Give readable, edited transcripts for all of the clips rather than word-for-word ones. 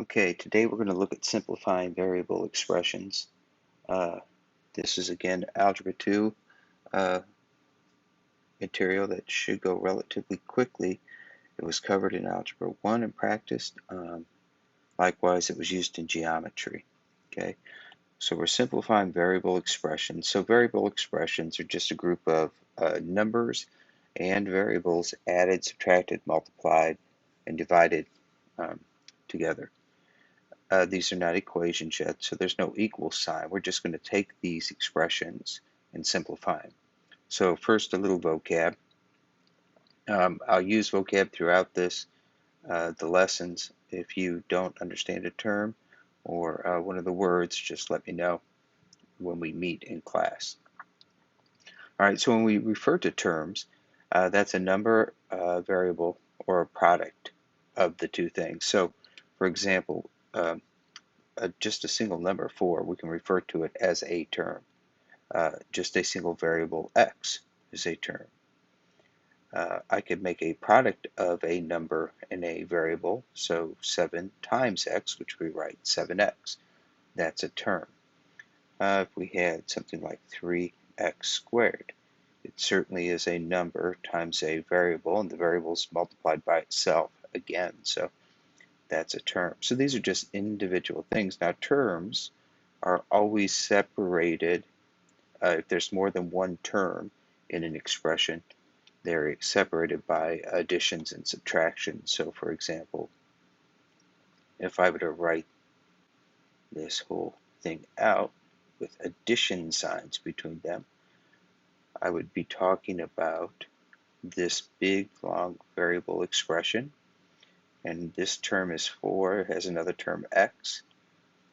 Okay, today we're going to look at simplifying variable expressions. Uh, this is again Algebra 2 uh, material that should go relatively quickly. It was covered in Algebra 1 and practiced. Likewise, it was used in geometry. Okay, so we're simplifying variable expressions. So variable expressions are just a group of numbers and variables added, subtracted, multiplied, and divided um, together. These are not equations yet, so there's no equal sign. We're just going to take these expressions and simplify them. So first, a little vocab. I'll use vocab throughout the lessons. If you don't understand a term or one of the words, just let me know when we meet in class. All right, so when we refer to terms, that's a number, variable, or a product of the two things. So, for example, just a single number 4, we can refer to it as a term. Just a single variable x is a term. I could make a product of a number and a variable, so 7 times x, which we write 7x. That's a term. If we had something like 3x squared, it certainly is a number times a variable, and the variable is multiplied by itself again, so that's a term. So these are just individual things. Now terms are always separated. If there's more than one term in an expression, they're separated by additions and subtractions. So for example, if I were to write this whole thing out with addition signs between them, I would be talking about this big, long variable expression. And this term is 4, it has another term x.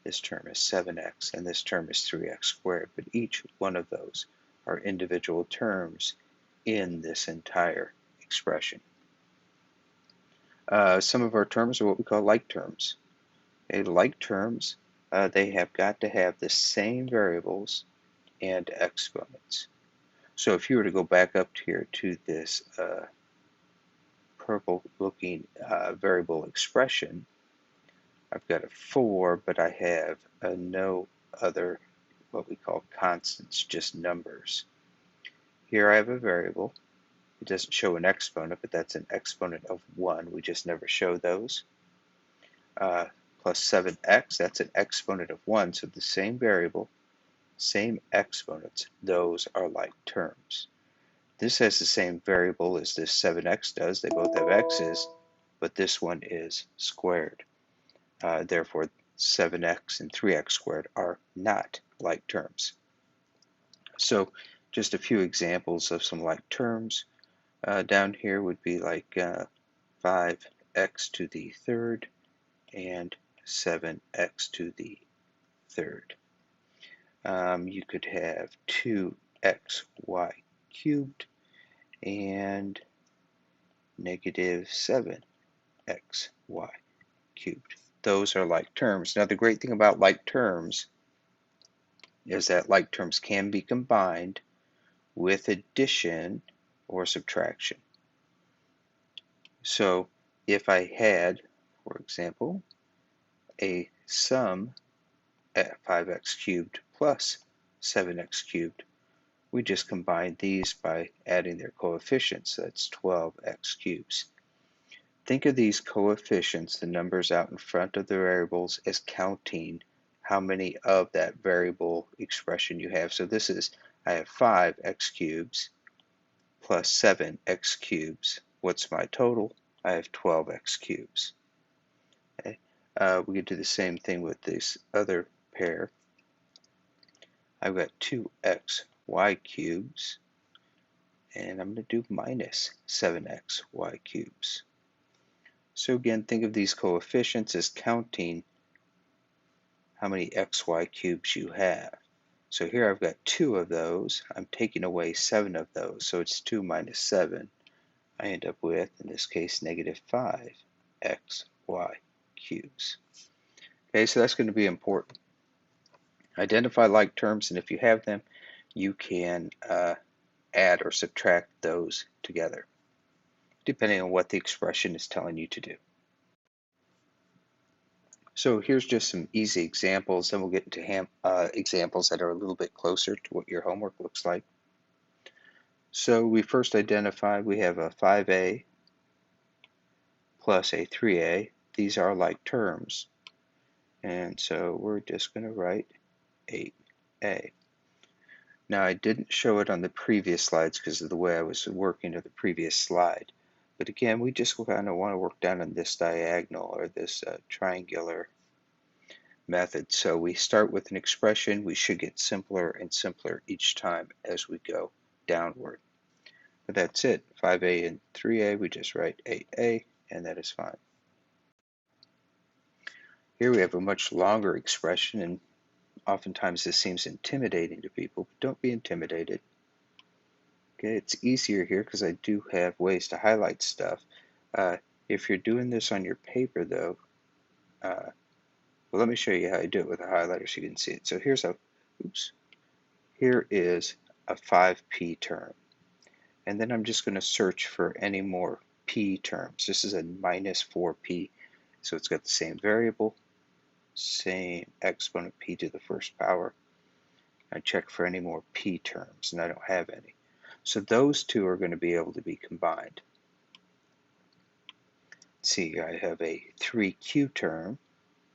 This term is 7x, and this term is 3x squared. But each one of those are individual terms in this entire expression. Some of our terms are what we call like terms. Okay, like terms, they have got to have the same variables and exponents. So if you were to go back up here to this purple looking variable expression, I've got a 4, but I have no other what we call constants, just numbers. Here I have a variable. It doesn't show an exponent, but that's an exponent of 1. We just never show those. Plus 7x, that's an exponent of 1, so the same variable, same exponents, those are like terms. This has the same variable as this 7x does. They both have x's, but this one is squared. Therefore, 7x and 3x squared are not like terms. So just a few examples of some like terms. Down here would be like 5x to the third and 7x to the third. You could have 2xy cubed and negative 7xy cubed. Those are like terms. Now the great thing about like terms is that like terms can be combined with addition or subtraction. So if I had, for example, a sum at 5x cubed plus 7x cubed, we just combine these by adding their coefficients. That's 12x cubes. Think of these coefficients, the numbers out in front of the variables, as counting how many of that variable expression you have. So this is, I have 5x cubes plus 7x cubes. What's my total? I have 12x cubes. Okay. We could do the same thing with this other pair. I've got 2xy cubes, and I'm going to do minus 7xy cubes. So again, think of these coefficients as counting how many xy cubes you have. So here I've got 2 of those. I'm taking away 7 of those, so it's 2 minus 7. I end up with, in this case, negative 5xy cubes. Okay, so that's going to be important. Identify like terms, and if you have them, you can add or subtract those together, depending on what the expression is telling you to do. So here's just some easy examples, then we'll get into examples that are a little bit closer to what your homework looks like. So we first identified we have a 5a plus a 3a. These are like terms. And so we're just going to write 8a. Now I didn't show it on the previous slides because of the way I was working to the previous slide. But again, we just kind of want to work down on this diagonal or this triangular method. So we start with an expression. We should get simpler and simpler each time as we go downward. But that's it. 5a and 3a, we just write 8a, and that is fine. Here we have a much longer expression, and oftentimes this seems intimidating to people, but don't be intimidated. Okay, it's easier here because I do have ways to highlight stuff. If you're doing this on your paper though, well, let me show you how I do it with a highlighter so you can see it. So here's here is a 5p term. And then I'm just going to search for any more p terms. This is a minus 4p, so it's got the same variable, same exponent p to the first power. I check for any more p terms, and I don't have any. So those two are going to be able to be combined. Let's see, I have a 3q term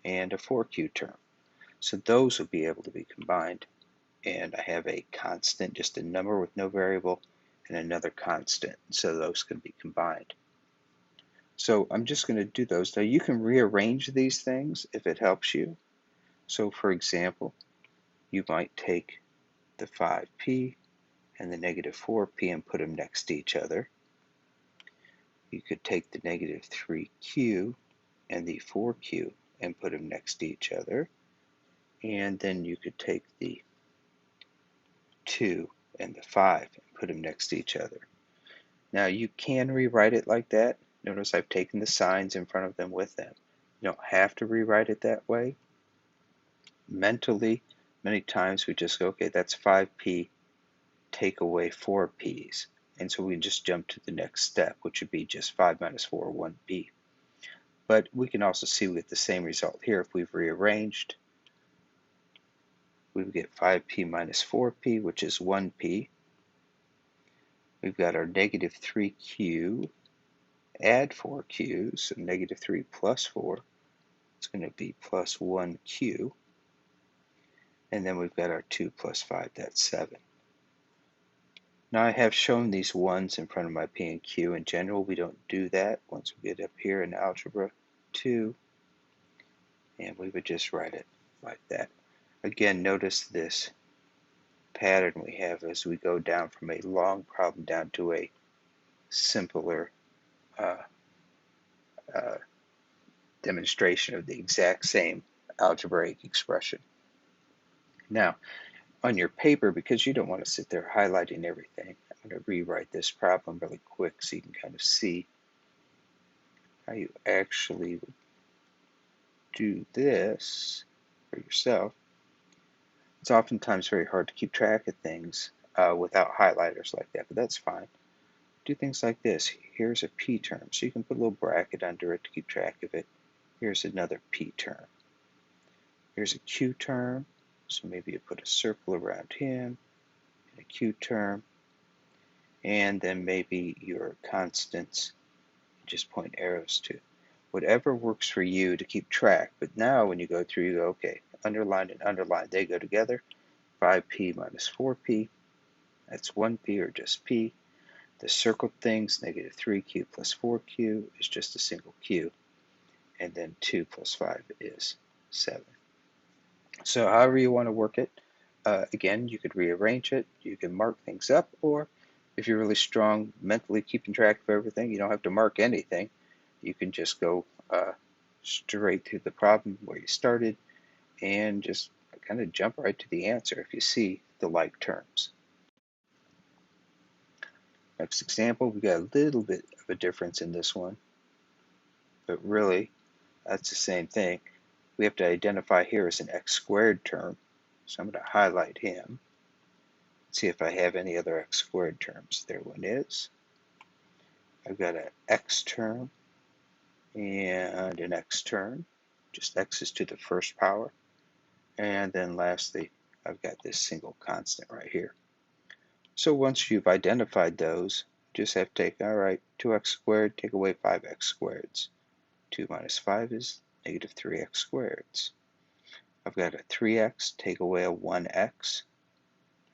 and a 4q term. So those will be able to be combined. And I have a constant, just a number with no variable, and another constant. So those can be combined. So I'm just going to do those. Now you can rearrange these things if it helps you. So for example, you might take the 5p and the negative 4p and put them next to each other. You could take the negative 3q and the 4q and put them next to each other. And then you could take the 2 and the 5 and put them next to each other. Now you can rewrite it like that. Notice I've taken the signs in front of them with them. You don't have to rewrite it that way. Mentally, many times we just go, okay, that's 5p, take away 4p's. And so we just jump to the next step, which would be just 5 minus 4, 1p. But we can also see we get the same result here. If we've rearranged, we would get 5p minus 4p, which is 1p. We've got our negative 3q, add 4q, so negative 3 plus 4, it's going to be plus 1q. And then we've got our 2 plus 5, that's 7. Now I have shown these 1s in front of my p and q. In general, we don't do that once we get up here in Algebra 2. And we would just write it like that. Again, notice this pattern we have as we go down from a long problem down to a simpler demonstration of the exact same algebraic expression. Now, on your paper, because you don't want to sit there highlighting everything, I'm going to rewrite this problem really quick so you can kind of see how you actually would do this for yourself. It's oftentimes very hard to keep track of things without highlighters like that, but that's fine. Do things like this. Here's a p term, so you can put a little bracket under it to keep track of it. Here's another p term. Here's a q term, so maybe you put a circle around him, and a q term, and then maybe your constants just point arrows to. Whatever works for you to keep track, but now when you go through, you go, okay, underline and underline, they go together. 5p minus 4p, that's 1p or just p. The circled things, negative 3q plus 4q is just a single q. And then 2 plus 5 is 7. So however you want to work it, again, you could rearrange it, you can mark things up, or if you're really strong mentally keeping track of everything, you don't have to mark anything. You can just go straight through the problem where you started and just kind of jump right to the answer if you see the like terms. Next example, we've got a little bit of a difference in this one, but really that's the same thing. We have to identify here as an x squared term, so I'm going to highlight him. See if I have any other x squared terms. There one is. I've got an x term and an x term. just x's to the first power. And then lastly, I've got this single constant right here. So once you've identified those, you just have to take, all right, 2x squared, take away 5x squareds. 2 minus 5 is negative 3x squareds. I've got a 3x, take away a 1x,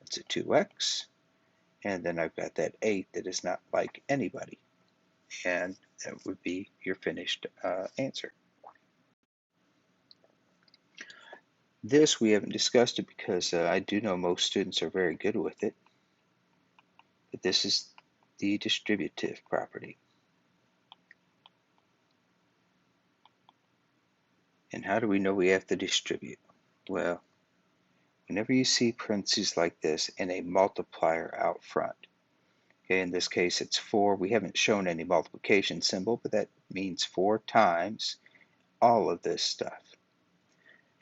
that's a 2x. And then I've got that 8 that is not like anybody. And that would be your finished answer. This we haven't discussed it because I do know most students are very good with it. But this is the distributive property. And how do we know we have to distribute? Well, whenever you see parentheses like this and a multiplier out front, okay, in this case it's 4. We haven't shown any multiplication symbol, but that means 4 times all of this stuff.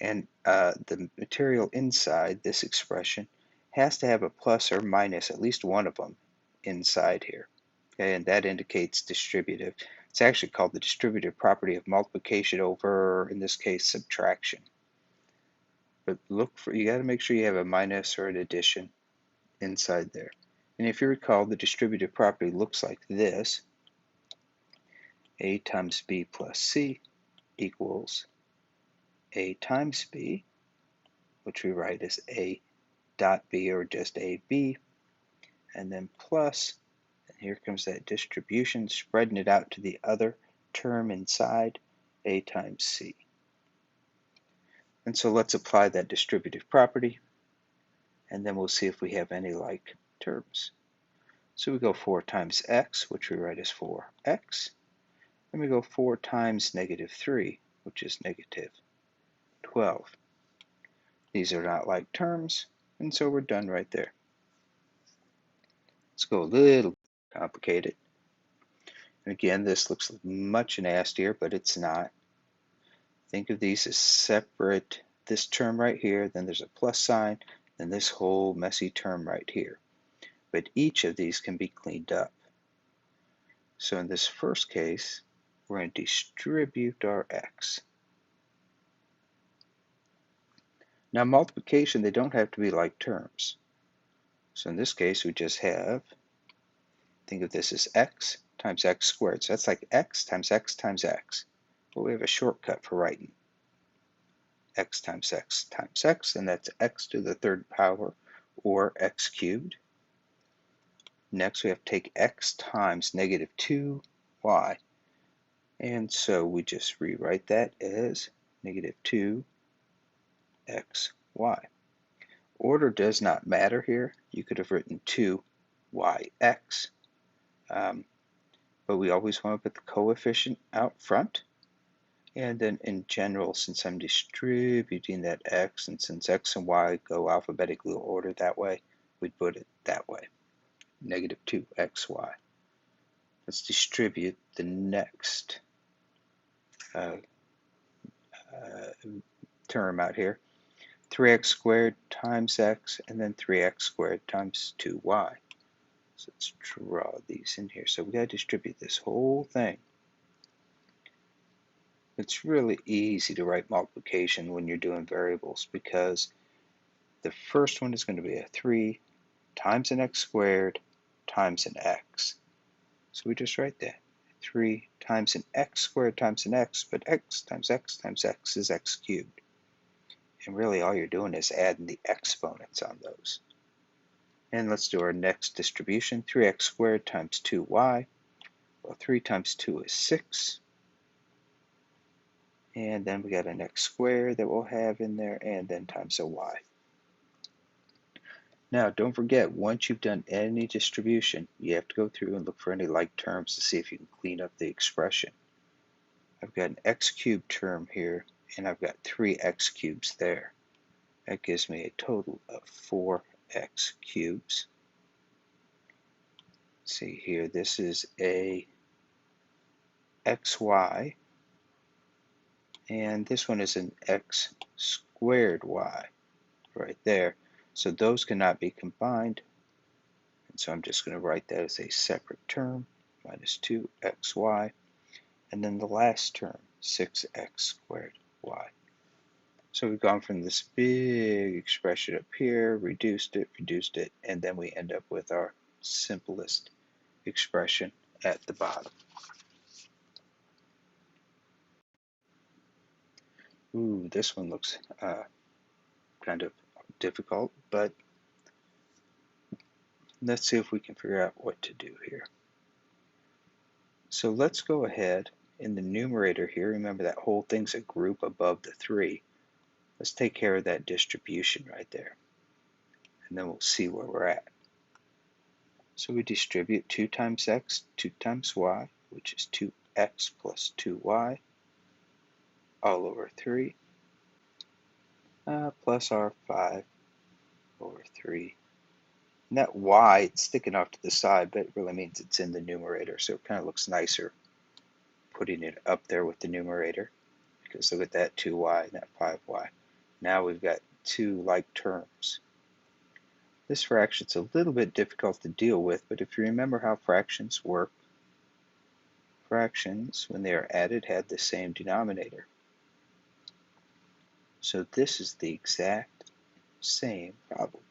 And the material inside this expression has to have a plus or minus, at least one of them, inside here. Okay, and that indicates distributive. It's actually called the distributive property of multiplication over, in this case, subtraction. But look for, you got to make sure you have a minus or an addition inside there. And if you recall, the distributive property looks like this. A times B plus C equals A times B, which we write as A dot B or just AB, and then plus, and here comes that distribution, spreading it out to the other term inside, A times C. And so let's apply that distributive property, and then we'll see if we have any like terms. So we go 4 times x, which we write as 4x, and we go 4 times negative 3, which is negative 12. These are not like terms, and so we're done right there. Let's go a little complicated. And again, this looks much nastier, but it's not. Think of these as separate. This term right here, then there's a plus sign, then this whole messy term right here. But each of these can be cleaned up. So in this first case, we're going to distribute our x. Now multiplication, they don't have to be like terms. So in this case, we just have, think of this as x times x squared. So that's like x times x times x. But we have a shortcut for writing x times x times x, and that's x to the third power, or x cubed. Next, we have to take x times negative 2y. And so we just rewrite that as negative 2xy. Order does not matter here. You could have written 2yx, but we always want to put the coefficient out front. And then in general, since I'm distributing that x, and since x and y go alphabetically ordered that way, we'd put it that way, negative 2xy. Let's distribute the next term out here. 3x squared times x, and then 3x squared times 2y. So let's draw these in here. So we got to distribute this whole thing. It's really easy to write multiplication when you're doing variables because the first one is going to be a 3 times an x squared times an x. So we just write that. 3 times an x squared times an x, but x times x times x is x cubed. And really all you're doing is adding the exponents on those. And let's do our next distribution. 3x squared times 2y. Well, 3 times 2 is 6. And then we got an x squared that we'll have in there, and then times a y. Now, don't forget, once you've done any distribution, you have to go through and look for any like terms to see if you can clean up the expression. I've got an x cubed term here, and I've got 3 x cubes there. That gives me a total of 4x cubes. See here, this is a xy, and this one is an x squared y right there. So those cannot be combined, and so I'm just going to write that as a separate term, minus 2xy, and then the last term, 6x squared. 5y. So we've gone from this big expression up here, reduced it, and then we end up with our simplest expression at the bottom. Ooh, this one looks kind of difficult, but let's see if we can figure out what to do here. So let's go ahead in the numerator here. Remember that whole thing's a group above the 3. Let's take care of that distribution right there, and then we'll see where we're at. So we distribute 2 times x, 2 times y, which is 2x plus 2y, all over 3, plus our 5 over 3. And that y, it's sticking off to the side, but it really means it's in the numerator, so it kind of looks nicer putting it up there with the numerator, because look at that 2y and that 5y. Now we've got 2 like terms. This fraction's a little bit difficult to deal with, but if you remember how fractions work, fractions, when they are added, have the same denominator. So this is the exact same problem.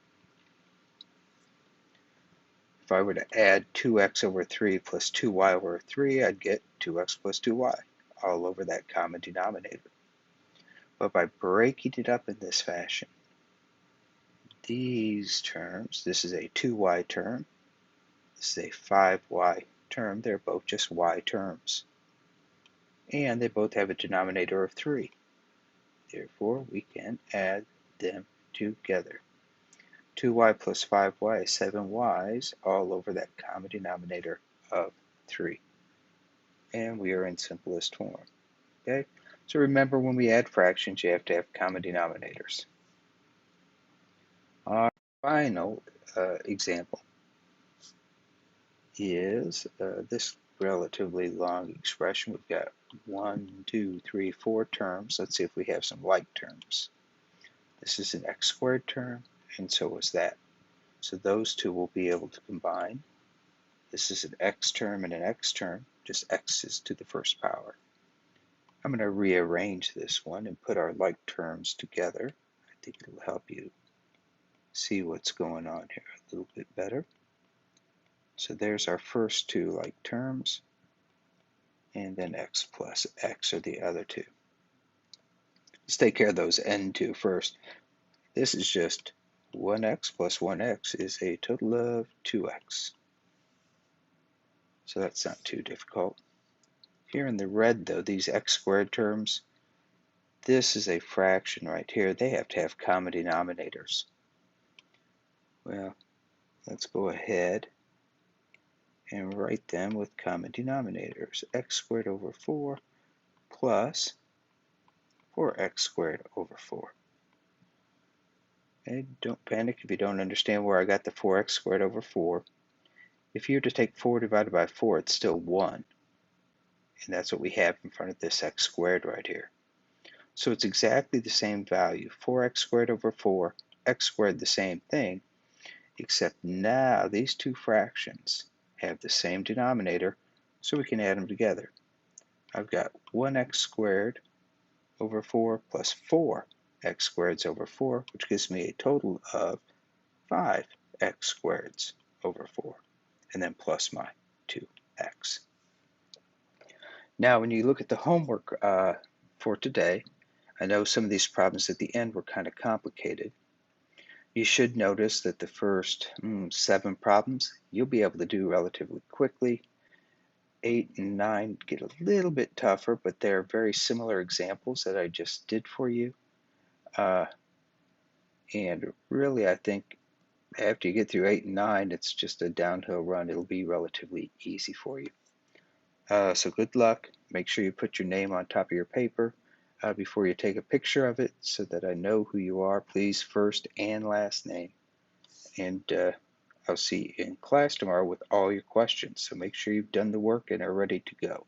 If I were to add 2x over 3 plus 2y over 3, I'd get 2x plus 2y, all over that common denominator. But by breaking it up in this fashion, these terms, this is a 2y term, this is a 5y term, they're both just y terms. And they both have a denominator of 3. Therefore, we can add them together. 2y plus 5y is 7y's, all over that common denominator of 3. And we are in simplest form. Okay? So remember, when we add fractions, you have to have common denominators. Our final example is this relatively long expression. We've got 1, 2, 3, 4 terms. Let's see if we have some like terms. This is an x squared term, and so is that. So those two will be able to combine. This is an x term and an x term, just x's to the first power. I'm going to rearrange this one and put our like terms together. I think it'll help you see what's going on here a little bit better. So there's our first 2 like terms, and then x plus x are the other 2. Let's take care of those n2 first. This is just 1x plus 1x is a total of 2x. So that's not too difficult. Here in the red, though, these x squared terms, this is a fraction right here. They have to have common denominators. Well, let's go ahead and write them with common denominators. X squared over 4 plus 4x squared over 4. Okay, don't panic if you don't understand where I got the 4x squared over 4. If you were to take 4 divided by 4, it's still 1. And that's what we have in front of this x squared right here. So it's exactly the same value, 4x squared over 4, x squared the same thing, except now these two fractions have the same denominator, so we can add them together. I've got 1x squared over 4 plus 4x squareds over 4, which gives me a total of 5x squareds over 4, and then plus my 2x. Now, when you look at the homework for today, I know some of these problems at the end were kind of complicated. You should notice that the first 7 problems you'll be able to do relatively quickly. 8 and 9 get a little bit tougher, but they're very similar examples that I just did for you. And really, I think after you get through 8 and 9, it's just a downhill run. It'll be relatively easy for you. So good luck. Make sure you put your name on top of your paper before you take a picture of it so that I know who you are. Please, first and last name. And I'll see you in class tomorrow with all your questions. So make sure you've done the work and are ready to go.